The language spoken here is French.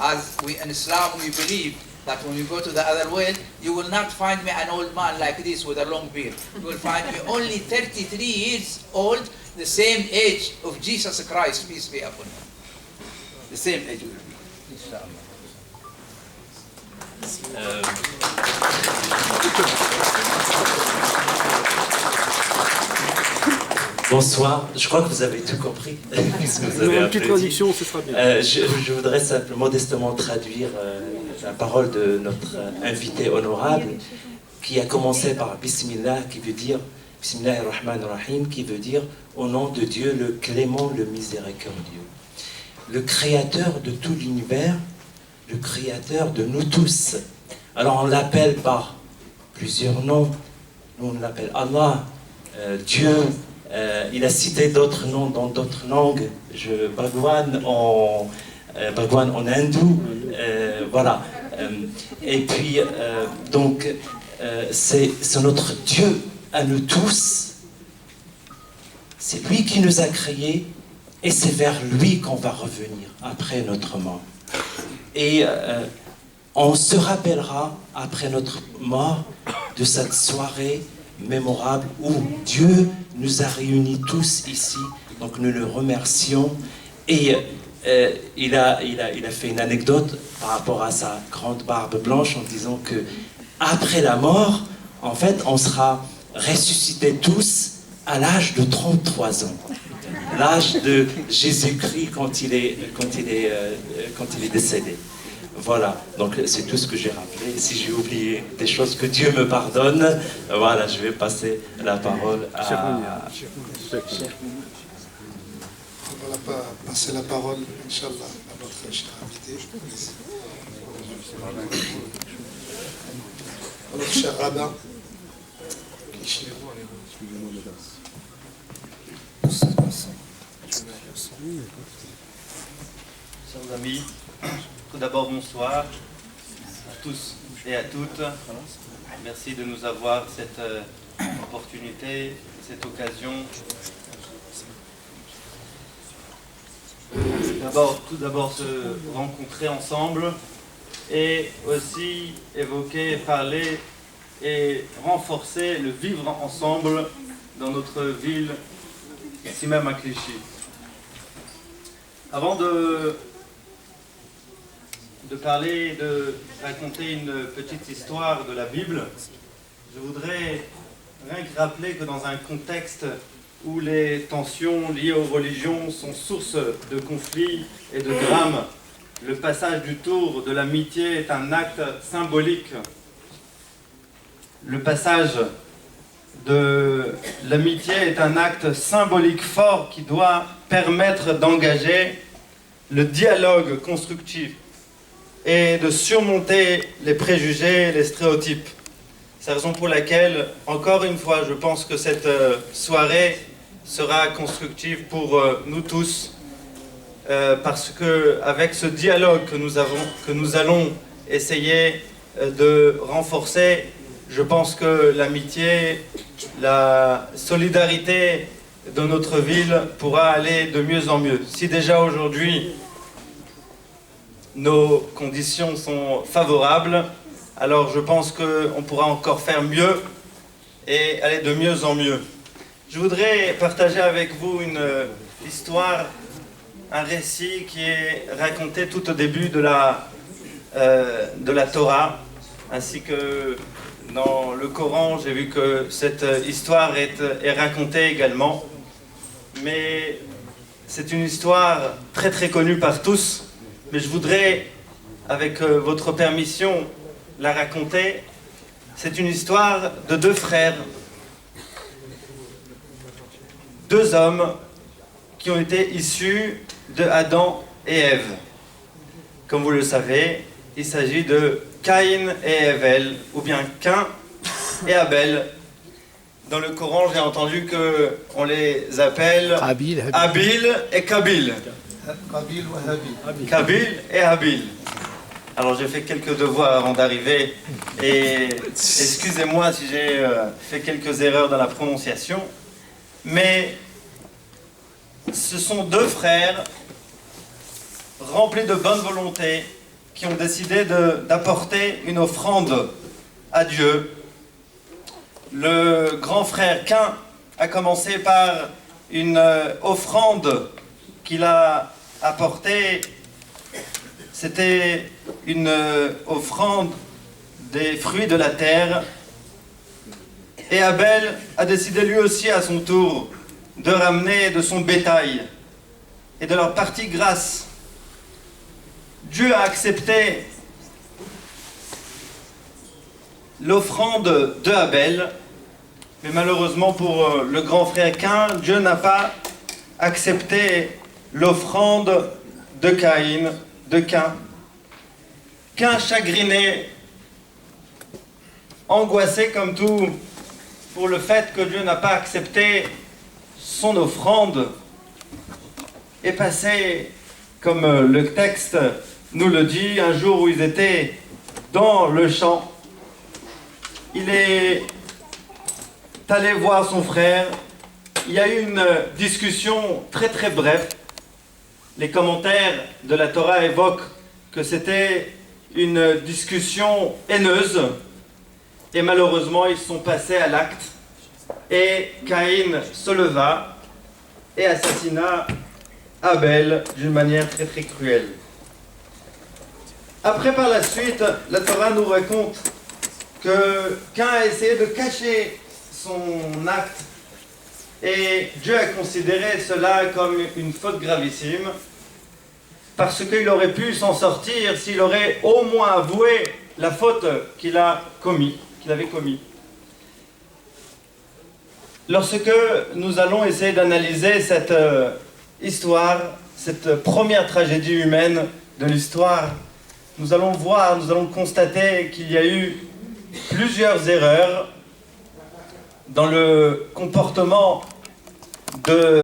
as we in Islam we believe that when you go to the other world, you will not find me an old man like this with a long beard. You will find me only 33 years old, the same age of Jesus Christ, peace be upon him. The same age will be, inshallah. Bonsoir, je crois que vous avez tout compris. Vous avez une petite traduction, ce sera bien. Je voudrais simplement modestement traduire la parole de notre invité honorable qui a commencé par Bismillah, qui veut dire Bismillah ar-Rahman ar-Rahim, qui veut dire au nom de Dieu le clément, le miséricordieux. Le créateur de tout l'univers, le créateur de nous tous. Alors on l'appelle par plusieurs noms. Nous on l'appelle Allah, Dieu. Il a cité d'autres noms dans d'autres langues. Bhagwan en hindou. Voilà. Et puis, donc, c'est notre Dieu à nous tous. C'est lui qui nous a créés et c'est vers lui qu'on va revenir après notre mort. Et on se rappellera après notre mort de cette soirée mémorable où Dieu nous a réunis tous ici, donc nous le remercions. Et il a fait une anecdote par rapport à sa grande barbe blanche en disant que après la mort, en fait, on sera ressuscités tous à l'âge de 33 ans, l'âge de Jésus-Christ quand il est décédé. Voilà, donc c'est tout ce que j'ai rappelé. Si j'ai oublié des choses, que Dieu me pardonne. Voilà, je vais passer la parole à... On va passer la parole, Inch'Allah, à notre cher invité. Notre cher rabbin, qui est chez Chers amis, tout d'abord bonsoir à tous et à toutes. Merci de nous avoir cette opportunité, cette occasion. Tout d'abord se rencontrer ensemble et aussi évoquer, parler et renforcer le vivre ensemble dans notre ville, ici même à Clichy. Avant de parler, de raconter une petite histoire de la Bible, je voudrais rien que rappeler que dans un contexte où les tensions liées aux religions sont source de conflits et de drames, le passage du tour de l'amitié est un acte symbolique. Le passage de l'amitié est un acte symbolique fort qui doit permettre d'engager le dialogue constructif et de surmonter les préjugés, les stéréotypes. C'est la raison pour laquelle, encore une fois, je pense que cette soirée sera constructive pour nous tous, parce qu'avec ce dialogue que nous allons essayer de renforcer, je pense que l'amitié, la solidarité de notre ville pourra aller de mieux en mieux. Si déjà aujourd'hui, nos conditions sont favorables, alors je pense qu'on pourra encore faire mieux et aller de mieux en mieux. Je voudrais partager avec vous une histoire, un récit qui est raconté tout au début de la Torah, ainsi que dans le Coran. J'ai vu que cette histoire est racontée également, mais c'est une histoire très très connue par tous. Mais je voudrais, avec votre permission, la raconter. C'est une histoire de deux frères, deux hommes qui ont été issus de Adam et Ève. Comme vous le savez, il s'agit de Caïn et Abel, ou bien Cain et Abel. Dans le Coran, j'ai entendu qu'on les appelle Habil et Kabil. Kabil et Habil. Alors j'ai fait quelques devoirs avant d'arriver et excusez-moi si j'ai fait quelques erreurs dans la prononciation, mais ce sont deux frères remplis de bonne volonté, qui ont décidé d'apporter une offrande à Dieu. Le grand frère Cain a commencé par une offrande qu'il a apportée. C'était une offrande des fruits de la terre. Et Abel a décidé lui aussi à son tour de ramener de son bétail et de leur partie grasse. Dieu a accepté l'offrande de Abel, mais malheureusement pour le grand frère Cain, Dieu n'a pas accepté l'offrande de Caïn, de Cain. Cain chagriné, angoissé comme tout, pour le fait que Dieu n'a pas accepté son offrande, est passé, comme le texte nous le dit, un jour où ils étaient dans le champ. Il est allé voir son frère. Il y a eu une discussion très très brève. Les commentaires de la Torah évoquent que c'était une discussion haineuse. Et malheureusement, ils sont passés à l'acte. Et Caïn se leva et assassina Abel d'une manière très très cruelle. Après, par la suite, la Torah nous raconte que Caïn a essayé de cacher son acte et Dieu a considéré cela comme une faute gravissime parce qu'il aurait pu s'en sortir s'il aurait au moins avoué la faute qu'il avait commis. Lorsque nous allons essayer d'analyser cette histoire, cette première tragédie humaine de l'histoire, nous allons constater qu'il y a eu plusieurs erreurs dans le comportement de